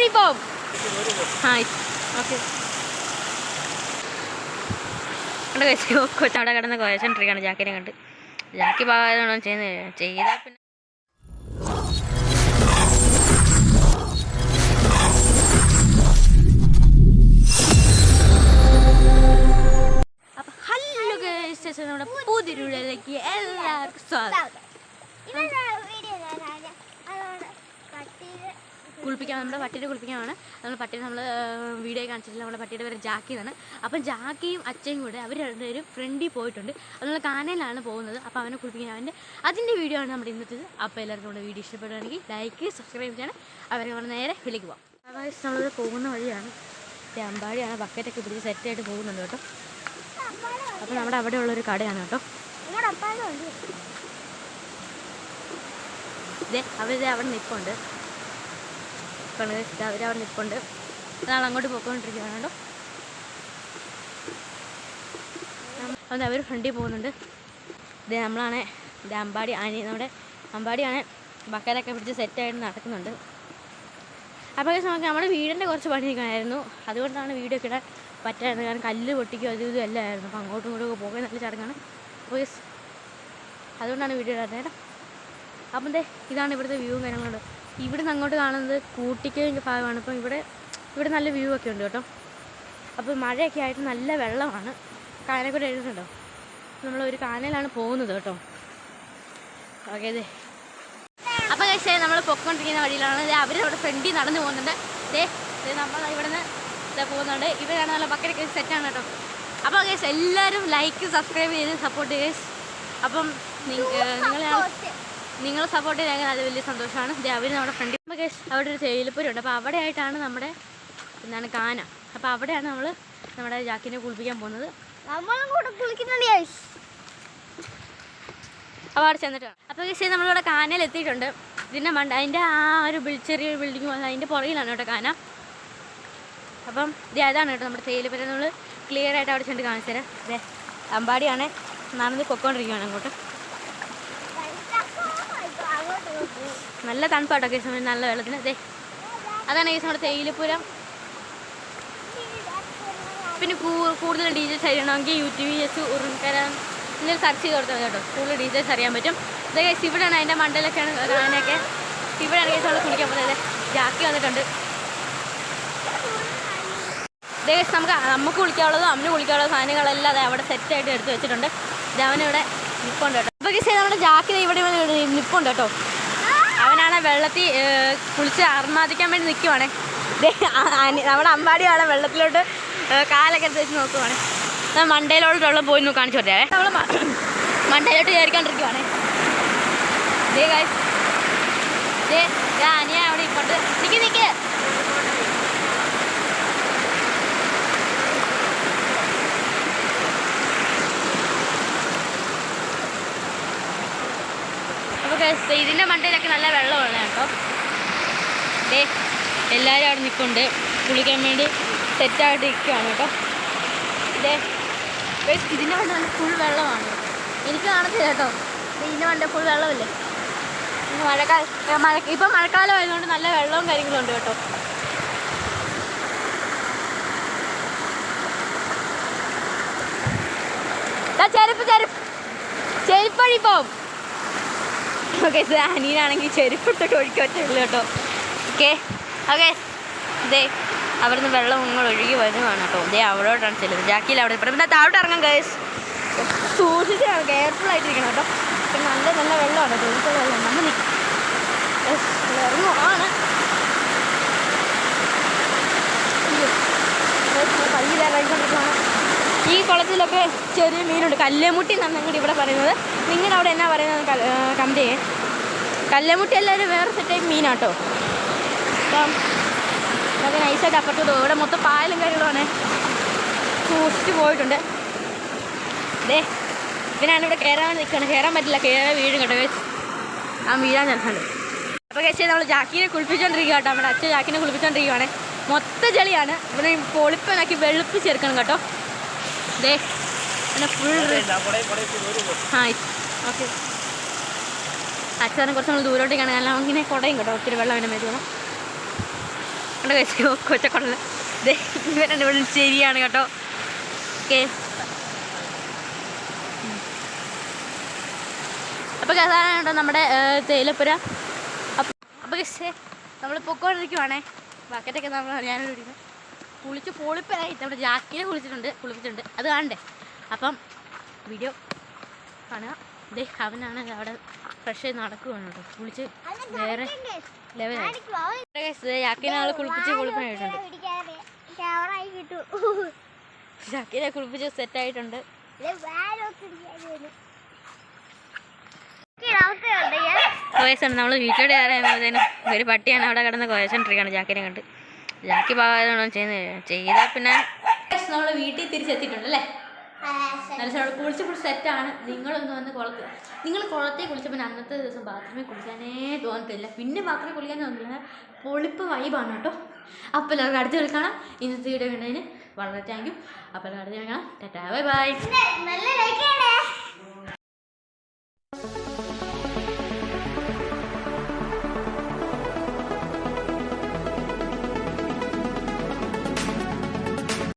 ചെരുപ്പഴി പോവും. ഓക്കെ കൊച്ചവിടെ കിടന്ന് കുഴച്ചോണ്ടിരിക്കുകയാണ് ജാക്കിനെ കണ്ട്. ജാക്കി പാവായതാണോ ചെയ്യുന്നത്? ചെയ്താൽ പിന്നെ അപ്പം ഹലോ ഗൈസ്, നമ്മുടെ പുതിരുള്ളിലേക്ക് എല്ലാവർക്കും സ്വാഗതം. കുളിപ്പിക്കാൻ നമ്മുടെ പട്ടിയെ കുളിപ്പിക്കാനാണ്. പട്ടിയെ നമ്മൾ വീഡിയോ കാണിച്ചിട്ടില്ല. നമ്മുടെ പട്ടിയുടെ പേര് ജാക്കി എന്നാണ്. അപ്പം ജാക്കിയും അച്ഛയും കൂടെ അവർ രണ്ടുപേരും ഫ്രണ്ടിൽ പോയിട്ടുണ്ട്. നമ്മൾ കാനയിലാണ് പോകുന്നത്. അപ്പോൾ അവനെ കുളിപ്പിക്കാൻ അതിൻ്റെ വീഡിയോ ആണ് നമ്മുടെ ഇന്നത്തേത്. അപ്പോൾ എല്ലാവർക്കും നമ്മുടെ വീഡിയോ ഇഷ്ടപ്പെടുകയാണെങ്കിൽ ലൈക്ക് സബ്സ്ക്രൈബ് ചെയ്യണം. അവരെ നമ്മൾ നേരെ വിളിക്ക് പോകാം. അതായത് നമ്മളിത് പോകുന്ന വഴിയാണ്. അമ്പാടിയാണ് ബക്കറ്റൊക്കെ പിടിച്ച് സെറ്റായിട്ട് പോകുന്നുണ്ട് കേട്ടോ. അപ്പോൾ നമ്മുടെ അവിടെ ഉള്ളൊരു കടയാണ് കേട്ടോ. അവരിത് അവിടെ നിൽപ്പുണ്ട്. അവരവിടെ നിൽപ്പുണ്ട്. അതാണ് അങ്ങോട്ട് പോയിക്കൊണ്ടിരിക്കുകയാണ് കേട്ടോ. അത് അവർ ഫ്രണ്ടിൽ പോകുന്നുണ്ട്. ഇതേ നമ്മളാണ് അമ്പാടി നമ്മുടെ അമ്പാടിയാണ് ബക്കറ്റൊക്കെ പിടിച്ച് സെറ്റായിട്ട് നടക്കുന്നുണ്ട്. അപ്പോൾ നമുക്ക് നമ്മുടെ വീടിൻ്റെ കുറച്ച് പണി നിൽക്കണമായിരുന്നു. അതുകൊണ്ടാണ് വീഡിയോ ഒക്കെ ഇടാൻ പറ്റായിരുന്നു. കാരണം കല്ല് പൊട്ടിക്കും അതും ഇതും എല്ലാം ആയിരുന്നു. അപ്പോൾ അങ്ങോട്ടും ഇങ്ങോട്ടും ഒക്കെ പോകാൻ നല്ല ചടങ്ങാണ്. അപ്പോൾ അതുകൊണ്ടാണ് വീഡിയോ ഇടാത്തത് കേട്ടോ. അപ്പം ഇതാണ് ഇവിടുത്തെ വ്യൂവും കാര്യങ്ങളുണ്ട്. ഇവിടെ നിന്ന് അങ്ങോട്ട് കാണുന്നത് കൂട്ടിക്കലിൻ്റെ ഭാഗമാണ്. അപ്പം ഇവിടെ നല്ല വ്യൂ ഒക്കെ ഉണ്ട് കേട്ടോ. അപ്പോൾ മഴയൊക്കെ ആയിട്ട് നല്ല വെള്ളമാണ്. കാനക്കൂടെ എഴുതുന്നുണ്ടോ? നമ്മളൊരു കാനയിലാണ് പോകുന്നത് കേട്ടോ. ഓക്കെ അപ്പോൾ പക്ഷേ നമ്മൾ പൊയ്ക്കൊണ്ടിരിക്കുന്ന വഴിയിലാണ്. അവർ അവിടെ ഫ്രണ്ടിൽ നടന്നു പോകുന്നുണ്ട്. നമ്മൾ ഇവിടെ നിന്ന് പോകുന്നുണ്ട്. ഇവരാണ് നല്ല ബക്കറ്റൊക്കെ സെറ്റാണ് കേട്ടോ. അപ്പോൾ ഗൈസ് എല്ലാവരും ലൈക്ക് സബ്സ്ക്രൈബ് ചെയ്ത് സപ്പോർട്ട് ചെയ്ത്. അപ്പം നിങ്ങൾ സപ്പോർട്ട് ചെയ്താൽ അത് വലിയ സന്തോഷമാണ്. അവർ നമ്മുടെ ഫ്രണ്ടിൽ അവിടെ ഒരു തേയിലപ്പുരമുണ്ട്. അപ്പോൾ അവിടെ ആയിട്ടാണ് നമ്മുടെ കാന. അപ്പോൾ അവിടെയാണ് നമ്മൾ നമ്മുടെ ജാക്കിനെ കുളിപ്പിക്കാൻ പോകുന്നത്. അപ്പോൾ അവിടെ ചെന്നിട്ടാണ്. അപ്പോൾ പക്ഷേ നമ്മളിവിടെ കാനയിൽ എത്തിയിട്ടുണ്ട്. ഇതിൻ്റെ അതിൻ്റെ ആ ഒരു ചെറിയൊരു ബിൽഡിങ് പോലെ അതിൻ്റെ പുറകിലാണ് കേട്ടോ കാന. അപ്പം അതാണ് കേട്ടോ നമ്മുടെ തേയിലപ്പുര. നമ്മൾ ക്ലിയർ ആയിട്ട് അവിടെ ചെന്ന് കാണിച്ചു തരാം. അമ്പാടിയാണ് നടന്ന് പൊയ്ക്കൊണ്ടിരിക്കുകയാണ് അങ്ങോട്ട്. നല്ല തണുപ്പാട്ടോ കേസ്. നല്ല വെള്ളത്തിന് അതാണ് കേസ് നമ്മുടെ തേയിലപ്പുരം. പിന്നെ കൂടുതൽ ഡീറ്റെയിൽസ് അറിയണമെങ്കിൽ UTVS ഉറുങ്കര ഇങ്ങനെ സെർച്ച് ചെയ്ത് കൊടുത്താൽ കേട്ടോ. കൂടുതൽ ഡീറ്റെയിൽസ് അറിയാൻ പറ്റും. ഇതേ കേസ് ഇവിടെയാണ് അതിൻ്റെ മണ്ടയിലൊക്കെയാണ് കാണാനൊക്കെ. ഇവിടെയാണ് കേസ് നമ്മൾ കുളിക്കാൻ പോകുന്നത്. ജാക്കി വന്നിട്ടുണ്ട്. ഇതേ കേസ് നമുക്ക് കുളിക്കാനുള്ളതും അമ്മന് കുളിക്കാനുള്ള സാധനങ്ങളെല്ലാം അത് അവിടെ സെറ്റായിട്ട് എടുത്ത് വെച്ചിട്ടുണ്ട്. അവനിവിടെ നിൽപ്പുണ്ട് കേട്ടോ. അപ്പോൾ കേസ് നമ്മുടെ ജാക്കി ഇവിടെ നിൽപ്പുണ്ട് കേട്ടോ. അവനാണ് വെള്ളത്തിൽ കുളിച്ച് അർമാദിക്കാൻ വേണ്ടി നിൽക്കുവാണേ. നമ്മുടെ അമ്പാടിയാണ് വെള്ളത്തിലോട്ട് കാലൊക്കെ എടുത്ത് വെച്ച് നോക്കുവാണ്. മണ്ടയിലോട്ടുള്ള പോയി കാണിച്ചു കൊടുത്തേ. നമ്മൾ മണ്ടയിലോട്ട് കയറിക്കൊണ്ടിരിക്കുവാണേ. അനിയ അവിടെ ഇപ്പോട്ട് നിൽക്ക്. അപ്പോൾ ഇതിൻ്റെ മണ്ടയിലൊക്കെ നല്ല വെള്ളമാണ് കേട്ടോ. എല്ലാവരും അവിടെ നിൽക്കുന്നുണ്ട്. കുളിക്കാൻ വേണ്ടി സെറ്റായിട്ട് നിൽക്കുകയാണ് കേട്ടോ. ഇതിൻ്റെ മണ്ട നല്ല ഫുൾ വെള്ളമാണ്. എനിക്ക് കാണത്തില്ല കേട്ടോ. ഇതിൻ്റെ മണ്ട ഫുൾ വെള്ളമില്ലേ. ഇപ്പം മഴക്കാലം ആയതുകൊണ്ട് നല്ല വെള്ളവും കാര്യങ്ങളും ഉണ്ട് കേട്ടോ. ചെരുപ്പഴി പോവും. ഓക്കെ അനിയനാണെങ്കിൽ ചെരുപ്പിട്ടൊക്കെ ഒഴിക്കറ്റുള്ളൂ കേട്ടോ. ഓക്കെ അവിടുന്ന് വെള്ളം നിങ്ങൾ ഒഴുകി വരുവാണ് കേട്ടോ. അവിടോട്ടാണ് ചെല്ലുന്നത്. ജാക്കിയിൽ അവിടെ താഴോട്ട് ഇറങ്ങാം ഗൈസ്. സൂക്ഷിച്ച് കെയർഫുൾ ആയിട്ടിരിക്കണം കേട്ടോ. നല്ല നല്ല വെള്ളമാണ് കേട്ടോ. വെള്ളം നമ്മൾ ഇറങ്ങുവാണ്. ഈ കുളത്തിലൊക്കെ ചെറിയ മീനുണ്ട്. കല്ലേമുട്ടി എന്നാണ് ഞങ്ങളുടെ ഇവിടെ പറയുന്നത്. നിങ്ങളുടെ അവിടെ എന്നാ പറയുന്നത് കമന്റ് ചെയ്യേ. കല്ലേമുട്ടി എല്ലാവരും വേറെ സെറ്റായി മീനാട്ടോ. അപ്പം അതൊക്കെ നൈസായിട്ട് അപ്പുറത്തോട്ട് ഇവിടെ മൊത്തം പായലും കാര്യങ്ങളുമാണ്. സൂക്ഷിച്ച് പോയിട്ടുണ്ട്. ഇതിനാണ് ഇവിടെ കയറാൻ നിൽക്കണം. കയറാൻ പറ്റില്ല. കയറാൻ വീഴും കേട്ടോ. ആ വീഴാൻ ചാൻസുണ്ട്. അപ്പോൾ കഴിച്ചാൽ നമ്മൾ ജാക്കിനെ കുളിപ്പിച്ചുകൊണ്ടിരിക്കുക കേട്ടോ. നമ്മുടെ അച്ഛൻ ജാക്കിനെ കുളിപ്പിച്ചുകൊണ്ടിരിക്കുകയാണ്. മൊത്തം ചെളിയാണ്. ഇവിടെ പൊളിപ്പനാക്കി വെളുപ്പിച്ചെടുക്കണം കേട്ടോ. പിന്നെ ഫുൾ ഓക്കെ. അച്ഛനെ കുറച്ച് നമ്മൾ ദൂരോട്ടേക്കാണ്. കാരണം ഇങ്ങനെ കുടയും കേട്ടോ. ഒത്തിരി വെള്ളം അതിൻ്റെ മേത്ത് വേണം. നോക്കണ്ട കഴിച്ചോ കൊച്ചക്കൊടല ഇവരെന്നെ ഇവിടെ ശരിയാണ് കേട്ടോ. ഓക്കെ അപ്പോൾ അതാണ് കേട്ടോ നമ്മുടെ തേയിലപ്പുര. അപ്പോൾ നമ്മൾ പൊക്കോണ്ടിരിക്കുവാണേ. ബക്കറ്റൊക്കെ ഞാനൊരു പിടിക്കുന്നത് കുളിച്ച് പൊളിപ്പനായി. നമ്മുടെ ജാക്കിനെ കുളിപ്പിച്ചിട്ടുണ്ട് അത് കാണണ്ടേ. അപ്പം വീഡിയോ കാണുക. അവനാണ് അവിടെ ഫ്രഷ് ആയി നടക്കുവാണ് കേട്ടോ. കുളിച്ച് വേറെ ലെവലായി. ജാക്കിനെ ആൾ കുളിപ്പിച്ചിട്ടുണ്ട്. ജാക്കിനെ കുളിപ്പിച്ച് സെറ്റായിട്ടുണ്ട്. നമ്മൾ വീട്ടിലോട്ട് കയറുമ്പോഴത്തേനും ഒരു പട്ടിയാണ് അവിടെ കിടന്ന് കുഴച്ചോണ്ടിരിക്കുകയാണ്. ജാക്കിനെ കണ്ട് ജാക്കി പാവായതാണോ ചെയ്താൽ പിന്നെ നമ്മൾ വീട്ടിൽ തിരിച്ചെത്തിയിട്ടുണ്ട് അല്ലേ. നല്ല കുളിച്ച് ഫുൾ സെറ്റാണ്. നിങ്ങളൊന്ന് വന്ന് നിങ്ങൾ കുളത്തിൽ കുളിച്ച പിന്നെ അന്നത്തെ ദിവസം ബാത്റൂമിൽ കുളിക്കാനേ തോന്നത്തില്ല. പിന്നെ ബാത്റൂമിൽ കുളിക്കാൻ തോന്നില്ല. പൊളിപ്പ് വൈബാണ് കേട്ടോ. അപ്പോൾ എല്ലാവർക്കും അടുത്ത് കളിക്കണം. ഇന്നത്തെ വീഡിയോ കണ്ടതിന് വളരെ താങ്ക് യു. അപ്പോൾ എല്ലാവരും അടുത്ത് കളിക്കണം. Tata bye bye.